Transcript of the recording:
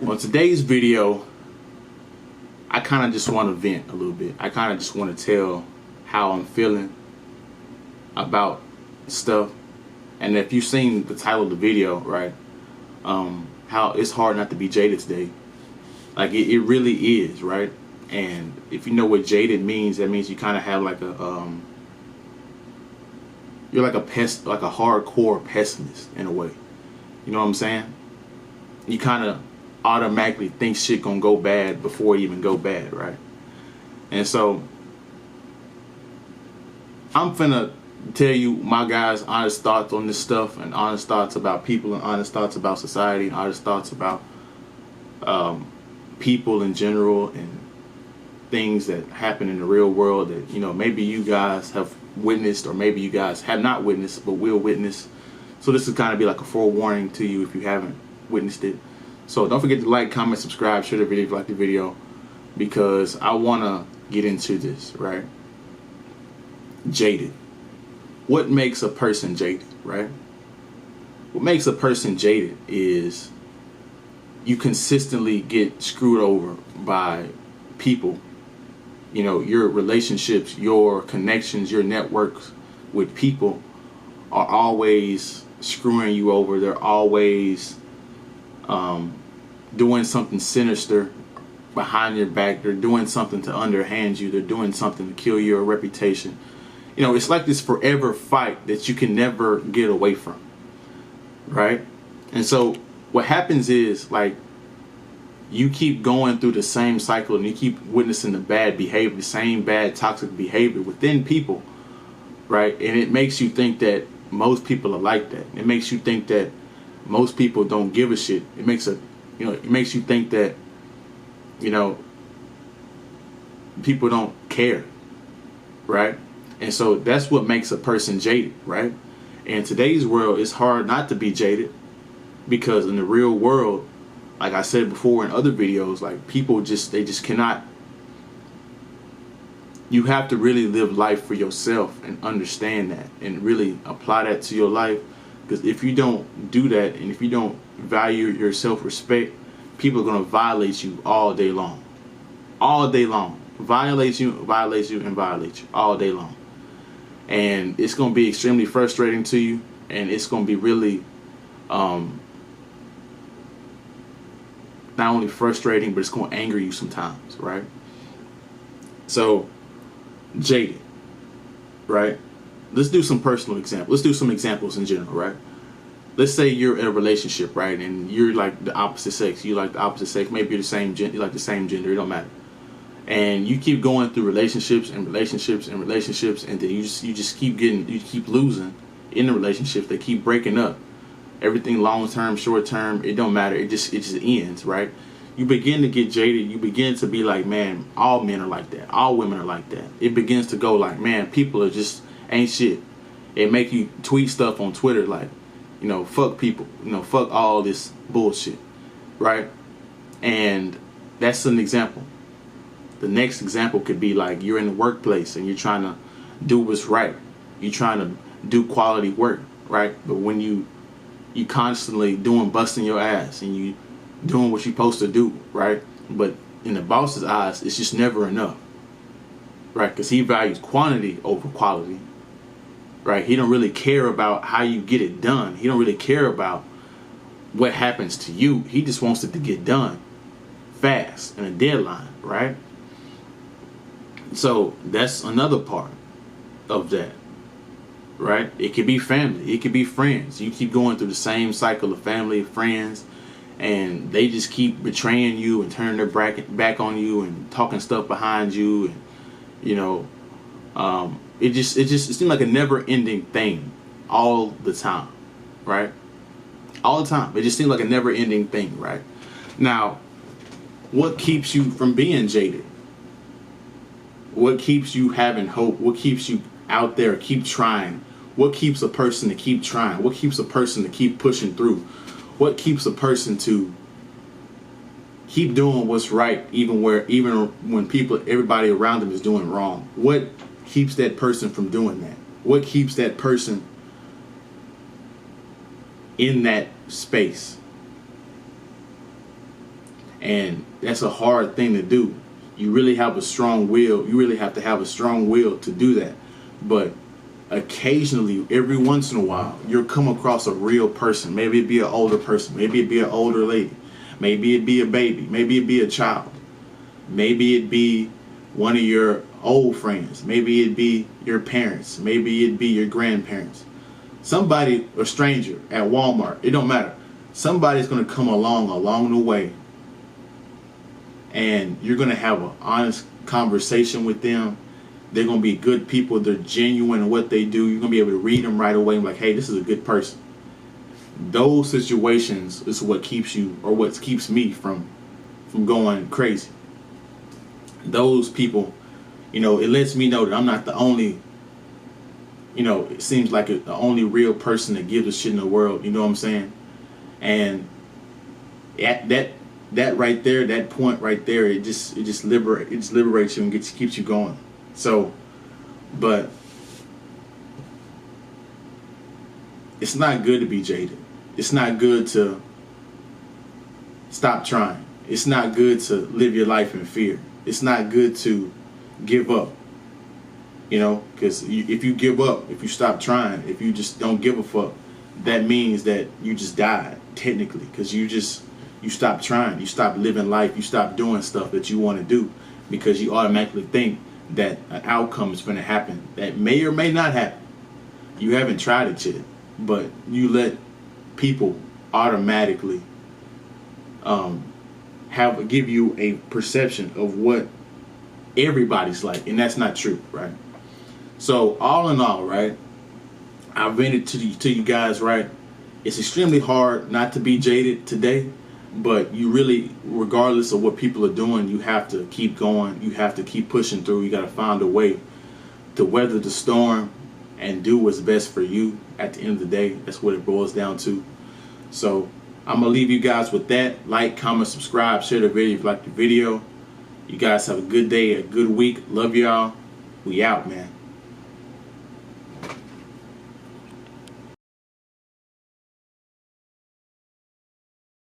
On today's video, I kind of just want to vent a little bit. I kind of just want to tell how I'm feeling about stuff. And if you've seen the title of the video, right, how it's hard not to be jaded today. Like it really is, right? And if you know what jaded means, that means you kind of have like a you're like a hardcore pessimist in a way. You know what I'm saying? You kind of automatically think shit gonna go bad before it even go bad, right? And so I'm finna tell you my guys' honest thoughts on this stuff, and honest thoughts about people, and honest thoughts about society, and honest thoughts about people in general, and things that happen in the real world that, you know, maybe you guys have witnessed, or maybe you guys have not witnessed but will witness. So this is kind of be like a forewarning to you if you haven't witnessed it. So don't forget to like, comment, subscribe, share the video if you like the video, because I want to get into this, right? Jaded. What makes a person jaded, right? What makes a person jaded is you consistently get screwed over by people. You know, your relationships, your connections, your networks with people are always screwing you over. They're always doing something sinister behind your back. They're doing something to underhand you. They're doing something to kill your reputation. You know, it's like this forever fight that you can never get away from, right? And so what happens is, like, you keep going through the same cycle, and you keep witnessing the bad behavior, the same bad toxic behavior within people, right? And it makes you think that most people are like that. It makes you think that most people don't give a shit. It makes you think that, you know, people don't care, right? And so that's what makes a person jaded, right? In today's world, it's hard not to be jaded, because in the real world, like I said before in other videos, like people they just cannot. You have to really live life for yourself and understand that, and really apply that to your life. Because if you don't do that, and if you don't value your self-respect, people are going to violate you all day long. All day long. Violate you, and violate you all day long. And it's going to be extremely frustrating to you, and it's going to be really not only frustrating, but it's going to anger you sometimes, right? So, jaded, right? Let's do some personal examples. Let's do some examples in general, right? Let's say you're in a relationship, right? And you're like the opposite sex. You like the opposite sex. Maybe you're the same gender. You like the same gender. It don't matter. And you keep going through relationships and relationships and relationships, and then you just keep losing in the relationships. They keep breaking up. Everything long term, short term, it don't matter. It just ends, right? You begin to get jaded. You begin to be like, man, all men are like that. All women are like that. It begins to go like, man, people are just ain't shit. It make you tweet stuff on Twitter like, you know, fuck people. You know, fuck all this bullshit, right? And that's an example. The next example could be like you're in the workplace and you're trying to do what's right. You're trying to do quality work, right? But when you constantly busting your ass, and you doing what you're supposed to do, right? But in the boss's eyes, it's just never enough, right? Because he values quantity over quality, right? He don't really care about how you get it done. He don't really care about what happens to you. He just wants it to get done fast and a deadline, right? So that's another part of that, right? It could be family. It could be friends. You keep going through the same cycle of family, friends, and they just keep betraying you and turning their back on you and talking stuff behind you, and you know, it seems like a never-ending thing all the time, right? All the time. It just seems like a never-ending thing, right? Now, what keeps you from being jaded? What keeps you having hope? What keeps you out there, keep trying? What keeps a person to keep trying? What keeps a person to keep pushing through? What keeps a person to keep doing what's right, even when everybody around them is doing wrong? What keeps that person from doing that? What keeps that person in that space? And that's a hard thing to do. You really have a strong will. You really have to have a strong will to do that. But occasionally, every once in a while, you'll come across a real person. Maybe it be an older person. Maybe it be an older lady. Maybe it be a baby. Maybe it be a child. Maybe it be one of your old friends. Maybe it be your parents. Maybe it be your grandparents. Somebody, a stranger at Walmart. It don't matter. Somebody's going to come along the way, and you're going to have an honest conversation with them. They're going to be good people. They're genuine in what they do. You're going to be able to read them right away and be like, hey, this is a good person. Those situations is what keeps you, or what keeps me from going crazy. Those people, it lets me know that I'm not the only, it seems like the only real person that gives a shit in the world. You know what I'm saying? And at that right there, that point right there, it just liberates you and keeps you going. So, but it's not good to be jaded. It's not good to stop trying. It's not good to live your life in fear. It's not good to give up. Because if you give up, if you stop trying, if you just don't give a fuck, that means that you just died, technically, because you stop trying, you stop living life, you stop doing stuff that you want to do, because you automatically think that an outcome is going to happen that may or may not happen. You haven't tried it yet, but you let people automatically give you a perception of what everybody's like, and that's not true, right? So all in all, right, I've vented to you guys, right? It's extremely hard not to be jaded today, but you really, regardless of what people are doing, you have to keep going. You have to keep pushing through. You got to find a way to weather the storm and do what's best for you at the end of the day. That's what it boils down to. So I'm going to leave you guys with that. Like, comment, subscribe, share the video if you like the video. You guys have a good day, a good week. Love y'all. We out, man.